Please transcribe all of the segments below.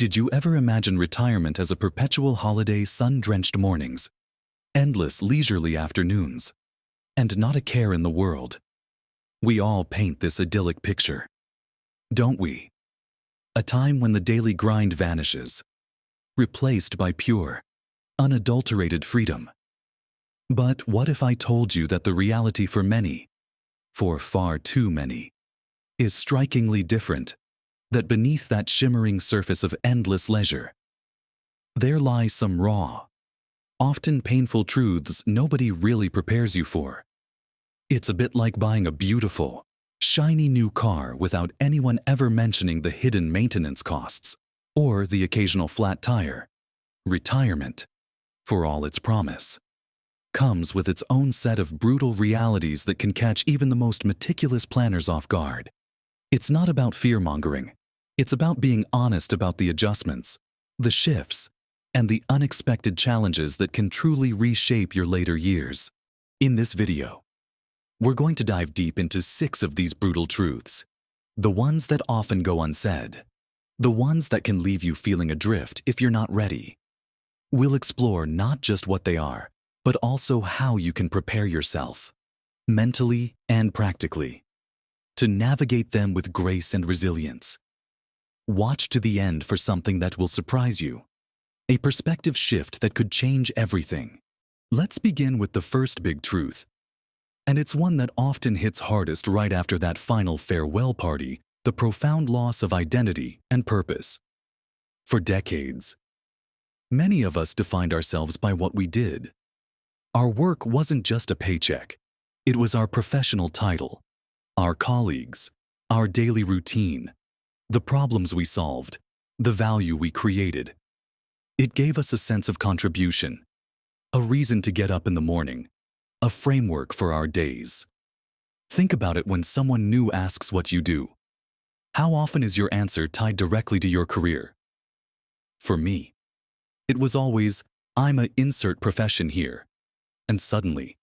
Did you ever imagine retirement as a perpetual holiday, sun-drenched mornings, endless leisurely afternoons, and not a care in the world? We all paint this idyllic picture, don't we? A time when the daily grind vanishes, replaced by pure, unadulterated freedom. But what if I told you that the reality for many, for far too many, is strikingly different, that beneath that shimmering surface of endless leisure, there lies some raw, often painful truths nobody really prepares you for. It's a bit like buying a beautiful, shiny new car without anyone ever mentioning the hidden maintenance costs or the occasional flat tire. Retirement, for all its promise, comes with its own set of brutal realities that can catch even the most meticulous planners off guard. It's not about fear-mongering. It's about being honest about the adjustments, the shifts, and the unexpected challenges that can truly reshape your later years. In this video, we're going to dive deep into 6 of these brutal truths, the ones that often go unsaid, the ones that can leave you feeling adrift if you're not ready. We'll explore not just what they are, but also how you can prepare yourself, mentally and practically, to navigate them with grace and resilience. Watch to the end for something that will surprise you, a perspective shift that could change everything. Let's begin with the first big truth, and it's one that often hits hardest right after that final farewell party, the profound loss of identity and purpose. For decades, many of us defined ourselves by what we did. Our work wasn't just a paycheck. It was our professional title, our colleagues, our daily routine, the problems we solved, the value we created. It gave us a sense of contribution, a reason to get up in the morning, a framework for our days. Think about it when someone new asks what you do. How often is your answer tied directly to your career? For me, it was always, I'm a insert profession here. And suddenly,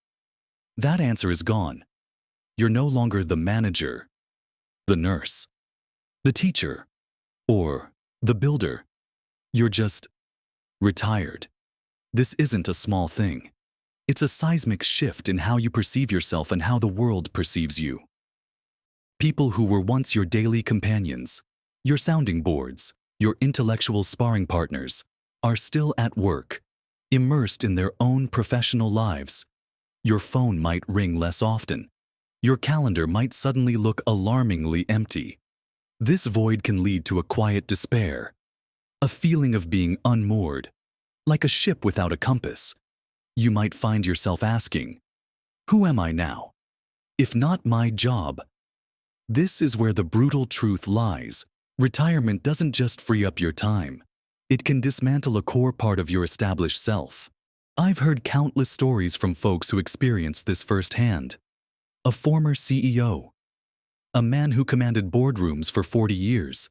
that answer is gone. You're no longer the manager, the nurse, the teacher, or the builder. You're just retired. This isn't a small thing. It's a seismic shift in how you perceive yourself and how the world perceives you. People who were once your daily companions, your sounding boards, your intellectual sparring partners, are still at work, immersed in their own professional lives. Your phone might ring less often. Your calendar might suddenly look alarmingly empty. This void can lead to a quiet despair, a feeling of being unmoored, like a ship without a compass. You might find yourself asking, who am I now, if not my job? This is where the brutal truth lies. Retirement doesn't just free up your time. It can dismantle a core part of your established self. I've heard countless stories from folks who experienced this firsthand. A former CEO, a man who commanded boardrooms for 40 years,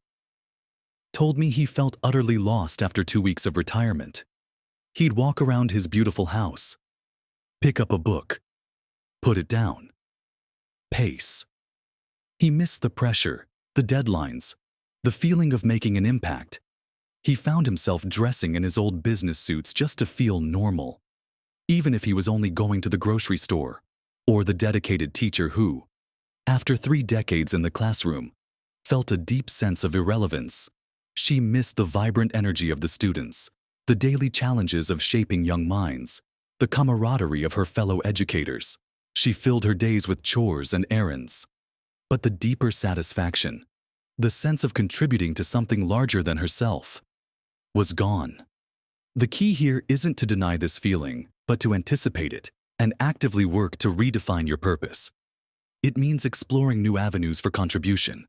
told me he felt utterly lost after 2 weeks of retirement. He'd walk around his beautiful house, pick up a book, put it down, pace. He missed the pressure, the deadlines, the feeling of making an impact. He found himself dressing in his old business suits just to feel normal, even if he was only going to the grocery store, or the dedicated teacher who, after 3 decades in the classroom, felt a deep sense of irrelevance. She missed the vibrant energy of the students, the daily challenges of shaping young minds, the camaraderie of her fellow educators. She filled her days with chores and errands. But the deeper satisfaction, the sense of contributing to something larger than herself, was gone. The key here isn't to deny this feeling, but to anticipate it and actively work to redefine your purpose. It means exploring new avenues for contribution.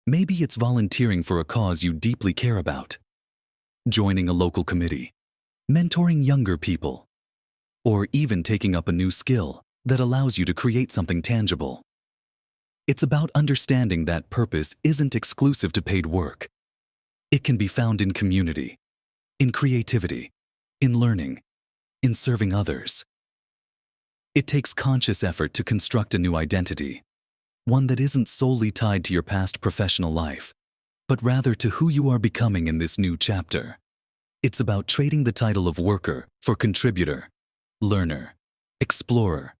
Maybe it's volunteering for a cause you deeply care about, joining a local committee, mentoring younger people, or even taking up a new skill that allows you to create something tangible. It's about understanding that purpose isn't exclusive to paid work. It can be found in community, in creativity, in learning, in serving others. It takes conscious effort to construct a new identity, one that isn't solely tied to your past professional life. but rather to who you are becoming in this new chapter. It's about trading the title of worker for contributor, learner, explorer,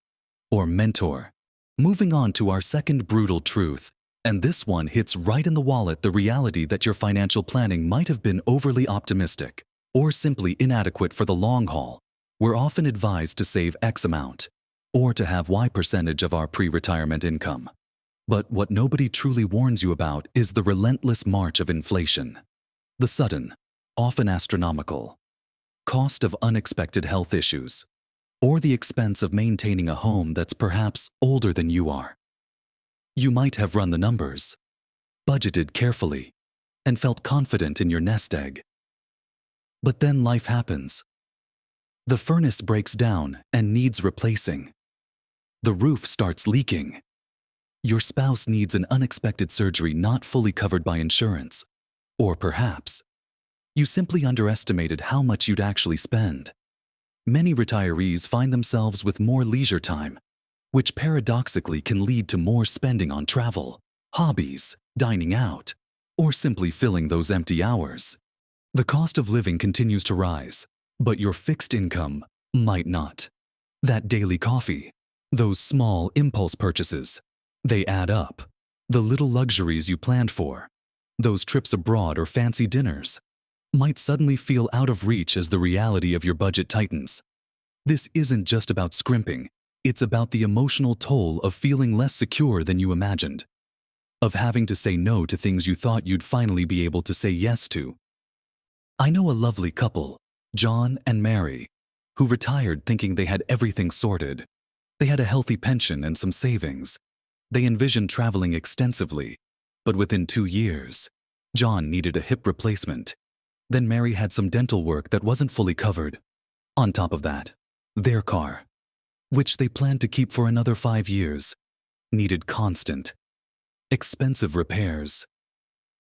or mentor. Moving on to our second brutal truth, and this one hits right in the wallet: the reality that your financial planning might have been overly optimistic or simply inadequate for the long haul. We're often advised to save X amount or to have Y percentage of our pre-retirement income. But what nobody truly warns you about is the relentless march of inflation. The sudden, often astronomical, cost of unexpected health issues, or the expense of maintaining a home that's perhaps older than you are. You might have run the numbers, budgeted carefully, and felt confident in your nest egg. But then life happens. The furnace breaks down and needs replacing. The roof starts leaking. Your spouse needs an unexpected surgery not fully covered by insurance. Or perhaps, you simply underestimated how much you'd actually spend. Many retirees find themselves with more leisure time, which paradoxically can lead to more spending on travel, hobbies, dining out, or simply filling those empty hours. The cost of living continues to rise, but your fixed income might not. That daily coffee, those small impulse purchases, they add up. The little luxuries you planned for, those trips abroad or fancy dinners, might suddenly feel out of reach as the reality of your budget tightens. This isn't just about scrimping, it's about the emotional toll of feeling less secure than you imagined, of having to say no to things you thought you'd finally be able to say yes to. I know a lovely couple, John and Mary, who retired thinking they had everything sorted. They had a healthy pension and some savings. They envisioned traveling extensively, but within 2 years, John needed a hip replacement. Then Mary had some dental work that wasn't fully covered. On top of that, their car, which they planned to keep for another 5 years, needed constant, expensive repairs.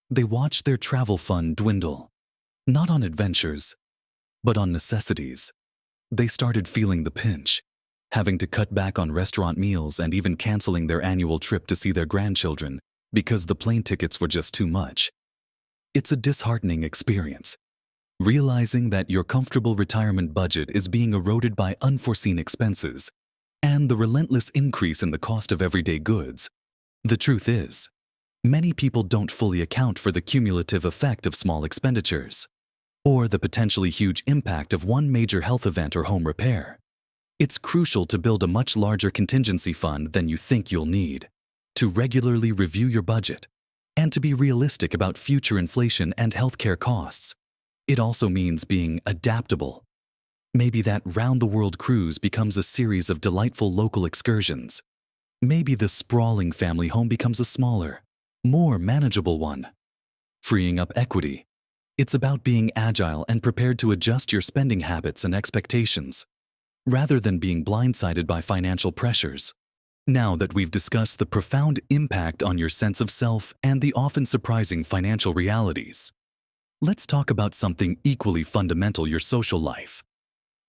They watched their travel fund dwindle, not on adventures, but on necessities. They started feeling the pinch, having to cut back on restaurant meals and even canceling their annual trip to see their grandchildren because the plane tickets were just too much. It's a disheartening experience, realizing that your comfortable retirement budget is being eroded by unforeseen expenses and the relentless increase in the cost of everyday goods. The truth is, many people don't fully account for the cumulative effect of small expenditures, or the potentially huge impact of one major health event or home repair. It's crucial to build a much larger contingency fund than you think you'll need, to regularly review your budget, and to be realistic about future inflation and healthcare costs. It also means being adaptable. Maybe that round-the-world cruise becomes a series of delightful local excursions. Maybe the sprawling family home becomes a smaller, more manageable one. Freeing up equity. It's about being agile and prepared to adjust your spending habits and expectations, rather than being blindsided by financial pressures. Now that we've discussed the profound impact on your sense of self and the often surprising financial realities, let's talk about something equally fundamental: your social life.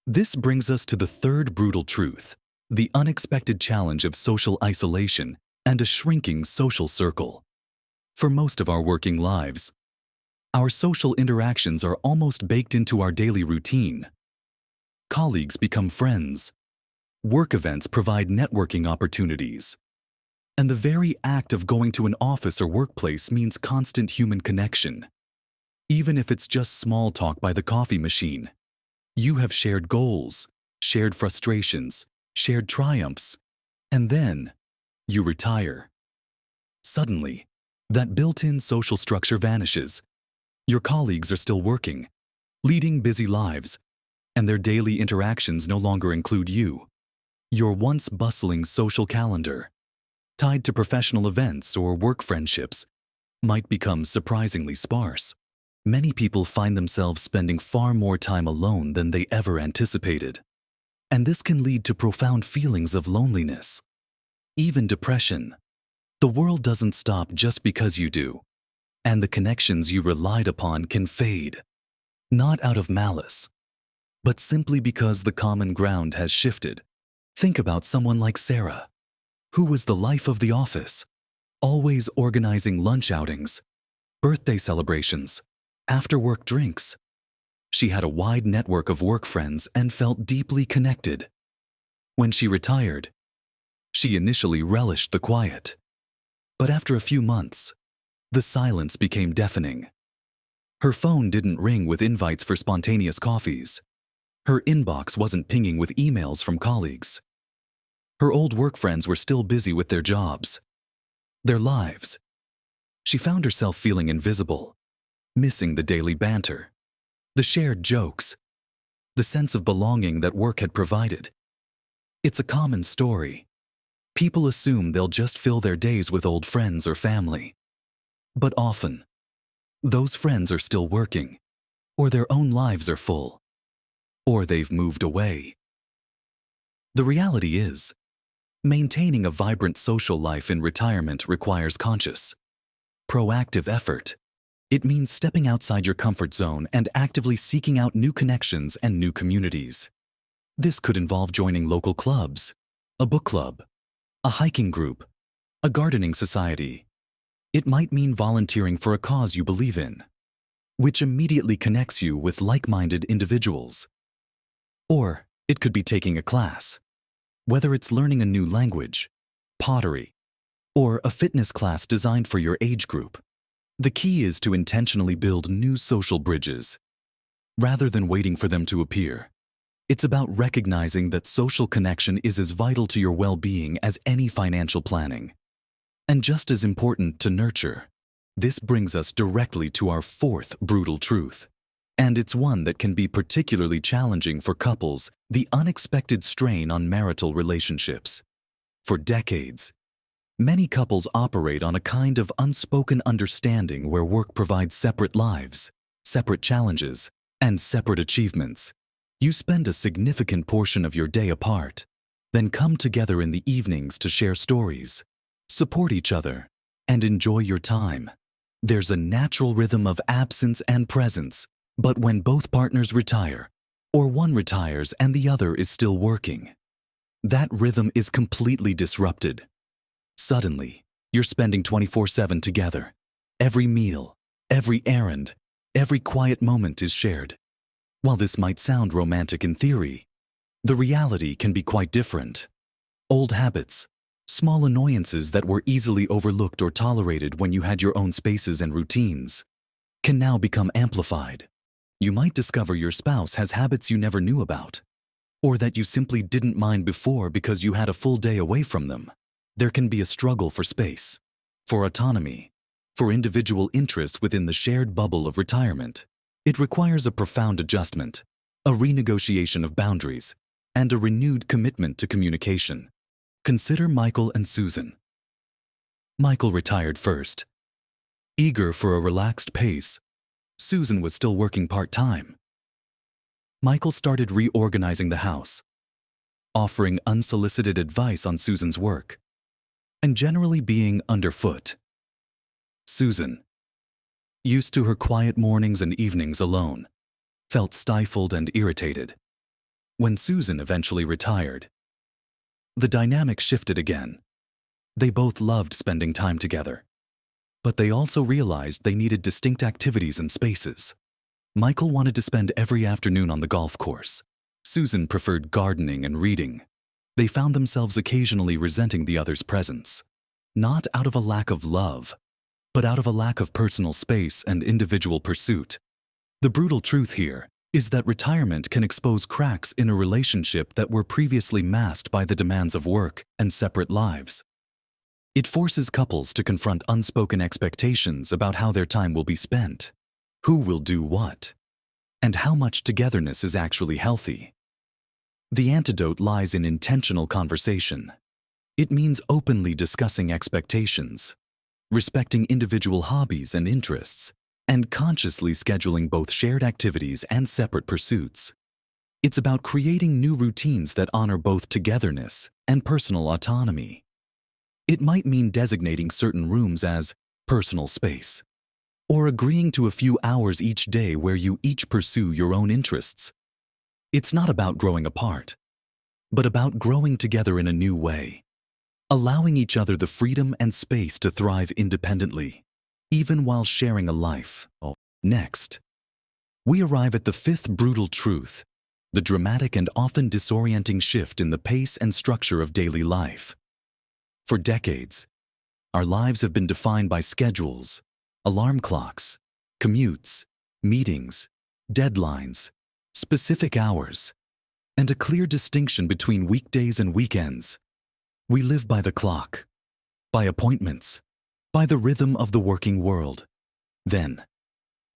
This brings us to the third brutal truth: the unexpected challenge of social isolation and a shrinking social circle. For most of our working lives, our social interactions are almost baked into our daily routine. Colleagues become friends. Work events provide networking opportunities. And the very act of going to an office or workplace means constant human connection. Even if it's just small talk by the coffee machine, you have shared goals, shared frustrations, shared triumphs, and then you retire. Suddenly, that built-in social structure vanishes. Your colleagues are still working, leading busy lives, and their daily interactions no longer include you. Your once bustling social calendar, tied to professional events or work friendships, might become surprisingly sparse. Many people find themselves spending far more time alone than they ever anticipated. And this can lead to profound feelings of loneliness, even depression. The world doesn't stop just because you do, and the connections you relied upon can fade, not out of malice, but simply because the common ground has shifted. Think about someone like Sarah, who was the life of the office, always organizing lunch outings, birthday celebrations, after-work drinks. She had a wide network of work friends and felt deeply connected. When she retired, she initially relished the quiet. But after a few months, the silence became deafening. Her phone didn't ring with invites for spontaneous coffees. Her inbox wasn't pinging with emails from colleagues. Her old work friends were still busy with their jobs, their lives. She found herself feeling invisible, missing the daily banter, the shared jokes, the sense of belonging that work had provided. It's a common story. People assume they'll just fill their days with old friends or family. But often, those friends are still working, or their own lives are full, or they've moved away. The reality is, maintaining a vibrant social life in retirement requires conscious, proactive effort. It means stepping outside your comfort zone and actively seeking out new connections and new communities. This could involve joining local clubs, a book club, a hiking group, a gardening society. It might mean volunteering for a cause you believe in, which immediately connects you with like-minded individuals. Or it could be taking a class, whether it's learning a new language, pottery, or a fitness class designed for your age group. The key is to intentionally build new social bridges, rather than waiting for them to appear. It's about recognizing that social connection is as vital to your well-being as any financial planning, and just as important to nurture. This brings us directly to our fourth brutal truth, and it's one that can be particularly challenging for couples: the unexpected strain on marital relationships. For decades, many couples operate on a kind of unspoken understanding where work provides separate lives, separate challenges, and separate achievements. You spend a significant portion of your day apart, then come together in the evenings to share stories, support each other, and enjoy your time. There's a natural rhythm of absence and presence, but when both partners retire, or one retires and the other is still working, that rhythm is completely disrupted. Suddenly, you're spending 24/7 together. Every meal, every errand, every quiet moment is shared. While this might sound romantic in theory, the reality can be quite different. Old habits, small annoyances that were easily overlooked or tolerated when you had your own spaces and routines, can now become amplified. You might discover your spouse has habits you never knew about, or that you simply didn't mind before because you had a full day away from them. There can be a struggle for space, for autonomy, for individual interests within the shared bubble of retirement. It requires a profound adjustment, a renegotiation of boundaries, and a renewed commitment to communication. Consider Michael and Susan. Michael retired first. Eager for a relaxed pace, Susan was still working part-time. Michael started reorganizing the house, offering unsolicited advice on Susan's work, and generally being underfoot. Susan, used to her quiet mornings and evenings alone, felt stifled and irritated. When Susan eventually retired, the dynamic shifted again. They both loved spending time together, but they also realized they needed distinct activities and spaces. Michael wanted to spend every afternoon on the golf course. Susan preferred gardening and reading. They found themselves occasionally resenting the other's presence, not out of a lack of love, but out of a lack of personal space and individual pursuit. The brutal truth here is that retirement can expose cracks in a relationship that were previously masked by the demands of work and separate lives. It forces couples to confront unspoken expectations about how their time will be spent, who will do what, and how much togetherness is actually healthy. The antidote lies in intentional conversation. It means openly discussing expectations, respecting individual hobbies and interests, and consciously scheduling both shared activities and separate pursuits. It's about creating new routines that honor both togetherness and personal autonomy. It might mean designating certain rooms as personal space, or agreeing to a few hours each day where you each pursue your own interests. It's not about growing apart, but about growing together in a new way, allowing each other the freedom and space to thrive independently. even while sharing a life. Next, we arrive at the fifth brutal truth, the dramatic and often disorienting shift in the pace and structure of daily life. For decades, our lives have been defined by schedules, alarm clocks, commutes, meetings, deadlines, specific hours, and a clear distinction between weekdays and weekends. We live by the clock, by appointments, by the rhythm of the working world. Then,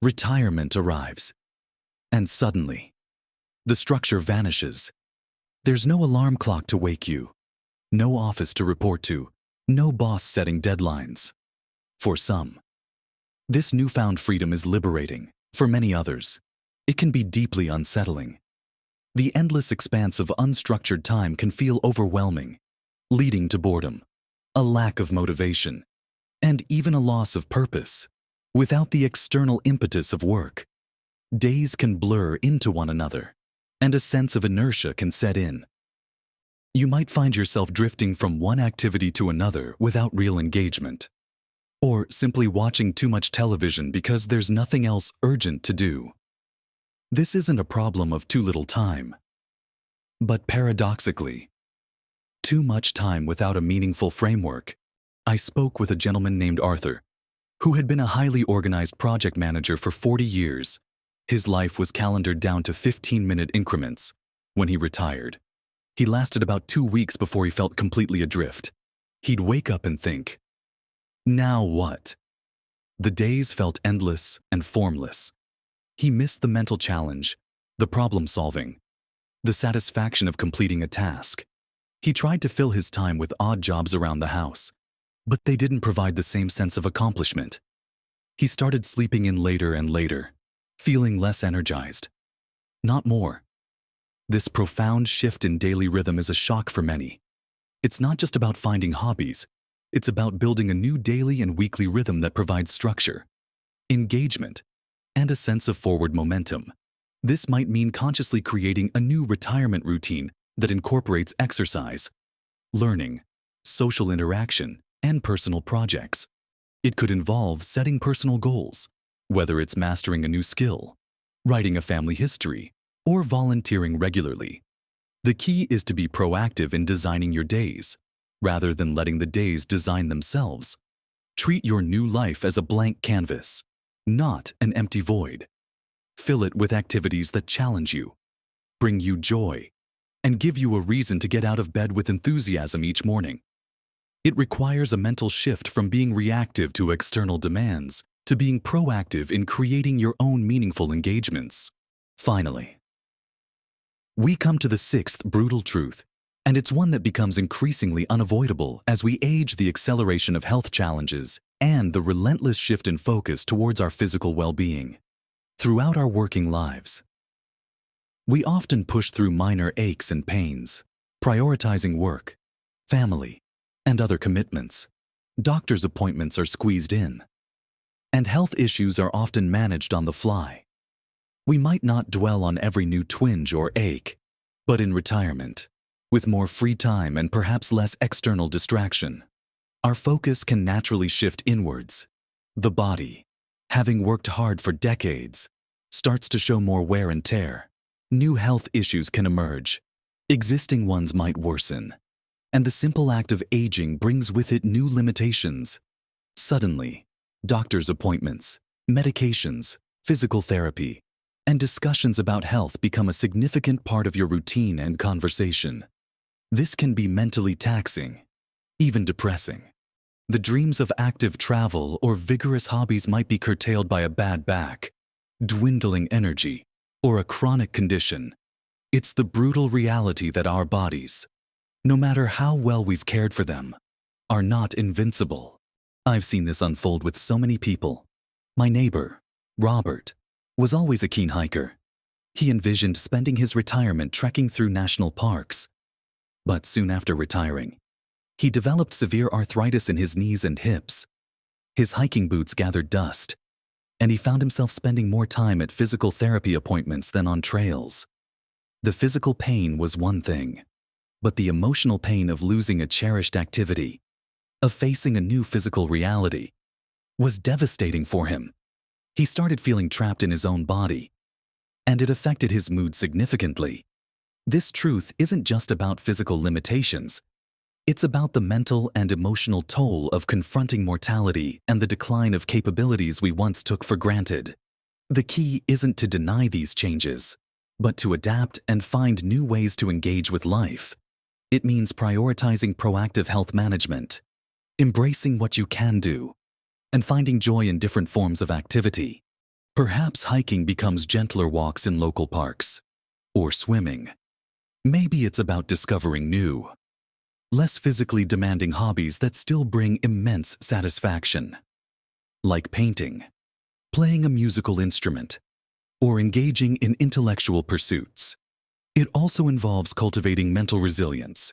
retirement arrives, and suddenly, the structure vanishes. There's no alarm clock to wake you, no office to report to, no boss setting deadlines. For some, this newfound freedom is liberating. For many others, it can be deeply unsettling. The endless expanse of unstructured time can feel overwhelming, leading to boredom, a lack of motivation, and even a loss of purpose. Without the external impetus of work, days can blur into one another, and a sense of inertia can set in. You might find yourself drifting from one activity to another without real engagement, or simply watching too much television because there's nothing else urgent to do. This isn't a problem of too little time, but paradoxically, too much time without a meaningful framework. I spoke with a gentleman named Arthur, who had been a highly organized project manager for 40 years. His life was calendared down to 15-minute increments. When he retired, he lasted about 2 weeks before he felt completely adrift. He'd wake up and think, "Now what?" The days felt endless and formless. He missed the mental challenge, the problem-solving, the satisfaction of completing a task. He tried to fill his time with odd jobs around the house, but they didn't provide the same sense of accomplishment. He started sleeping in later and later, feeling less energized, not more. This profound shift in daily rhythm is a shock for many. It's not just about finding hobbies, it's about building a new daily and weekly rhythm that provides structure, engagement, and a sense of forward momentum. This might mean consciously creating a new retirement routine that incorporates exercise, learning, social interaction, and personal projects. It could involve setting personal goals, whether it's mastering a new skill, writing a family history, or volunteering regularly. The key is to be proactive in designing your days, rather than letting the days design themselves. Treat your new life as a blank canvas, not an empty void. Fill it with activities that challenge you, bring you joy, and give you a reason to get out of bed with enthusiasm each morning. It requires a mental shift from being reactive to external demands to being proactive in creating your own meaningful engagements. Finally, we come to the sixth brutal truth, and it's one that becomes increasingly unavoidable as we age: the acceleration of health challenges and the relentless shift in focus towards our physical well-being. Throughout our working lives, we often push through minor aches and pains, prioritizing work, family, and other commitments. Doctor's appointments are squeezed in, and health issues are often managed on the fly. We might not dwell on every new twinge or ache, but in retirement, with more free time and perhaps less external distraction, our focus can naturally shift inwards. The body, having worked hard for decades, starts to show more wear and tear. New health issues can emerge. Existing ones might worsen. And the simple act of aging brings with it new limitations. Suddenly, doctor's appointments, medications, physical therapy, and discussions about health become a significant part of your routine and conversation. This can be mentally taxing, even depressing. The dreams of active travel or vigorous hobbies might be curtailed by a bad back, dwindling energy, or a chronic condition. It's the brutal reality that our bodies, no matter how well we've cared for them, are not invincible. I've seen this unfold with so many people. My neighbor, Robert, was always a keen hiker. He envisioned spending his retirement trekking through national parks. But soon after retiring, he developed severe arthritis in his knees and hips. His hiking boots gathered dust, and he found himself spending more time at physical therapy appointments than on trails. The physical pain was one thing, but the emotional pain of losing a cherished activity, of facing a new physical reality, was devastating for him. He started feeling trapped in his own body, and it affected his mood significantly. This truth isn't just about physical limitations. It's about the mental and emotional toll of confronting mortality and the decline of capabilities we once took for granted. The key isn't to deny these changes, but to adapt and find new ways to engage with life. It means prioritizing proactive health management, embracing what you can do, and finding joy in different forms of activity. Perhaps hiking becomes gentler walks in local parks, or swimming. Maybe it's about discovering new, less physically demanding hobbies that still bring immense satisfaction, like painting, playing a musical instrument, or engaging in intellectual pursuits. It also involves cultivating mental resilience,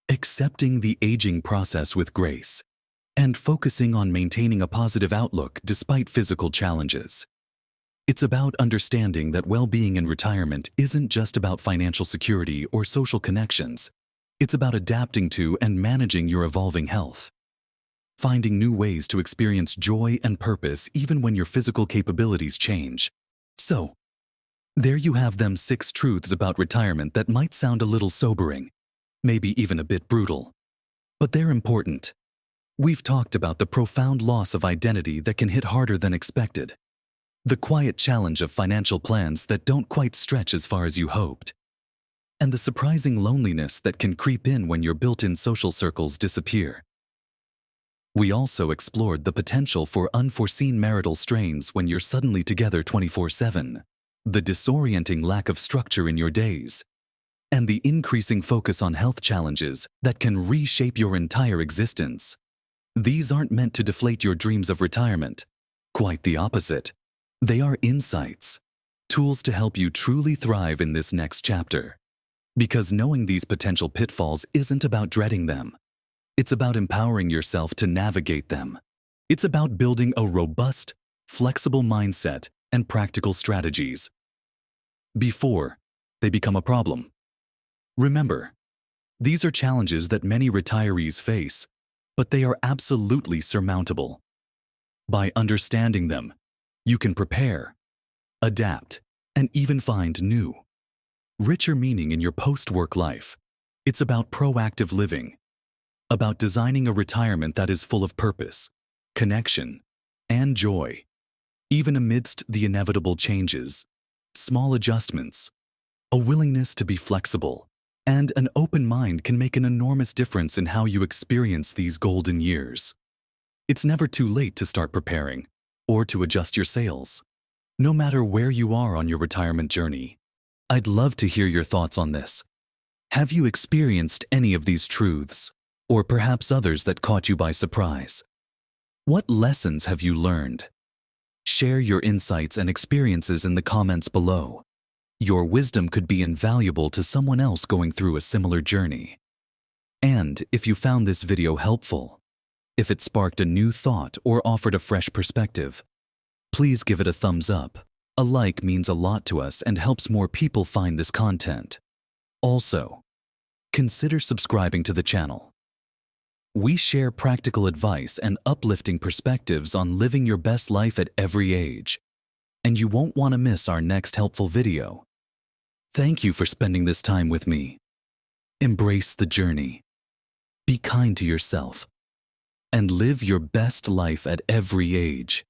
accepting the aging process with grace, and focusing on maintaining a positive outlook despite physical challenges. It's about understanding that well-being in retirement isn't just about financial security or social connections. It's about adapting to and managing your evolving health, finding new ways to experience joy and purpose even when your physical capabilities change. So, there you have them 6 truths about retirement that might sound a little sobering, maybe even a bit brutal. But they're important. We've talked about the profound loss of identity that can hit harder than expected, the quiet challenge of financial plans that don't quite stretch as far as you hoped, and the surprising loneliness that can creep in when your built-in social circles disappear. We also explored the potential for unforeseen marital strains when you're suddenly together 24/7, the disorienting lack of structure in your days, and the increasing focus on health challenges that can reshape your entire existence. These aren't meant to deflate your dreams of retirement. Quite the opposite. They are insights, tools to help you truly thrive in this next chapter. Because knowing these potential pitfalls isn't about dreading them. It's about empowering yourself to navigate them. It's about building a robust, flexible mindset and practical strategies before they become a problem. Remember, these are challenges that many retirees face, but they are absolutely surmountable. By understanding them, you can prepare, adapt, and even find new, richer meaning in your post-work life. It's about proactive living, about designing a retirement that is full of purpose, connection, and joy, even amidst the inevitable changes, small adjustments, a willingness to be flexible, and an open mind can make an enormous difference in how you experience these golden years. It's never too late to start preparing or to adjust your sails. No matter where you are on your retirement journey, I'd love to hear your thoughts on this. Have you experienced any of these truths, or perhaps others that caught you by surprise? What lessons have you learned? Share your insights and experiences in the comments below. Your wisdom could be invaluable to someone else going through a similar journey. And if you found this video helpful, if it sparked a new thought or offered a fresh perspective, please give it a thumbs up. A like means a lot to us and helps more people find this content. Also, consider subscribing to the channel. We share practical advice and uplifting perspectives on living your best life at every age, and you won't want to miss our next helpful video. Thank you for spending this time with me. Embrace the journey. Be kind to yourself, and live your best life at every age.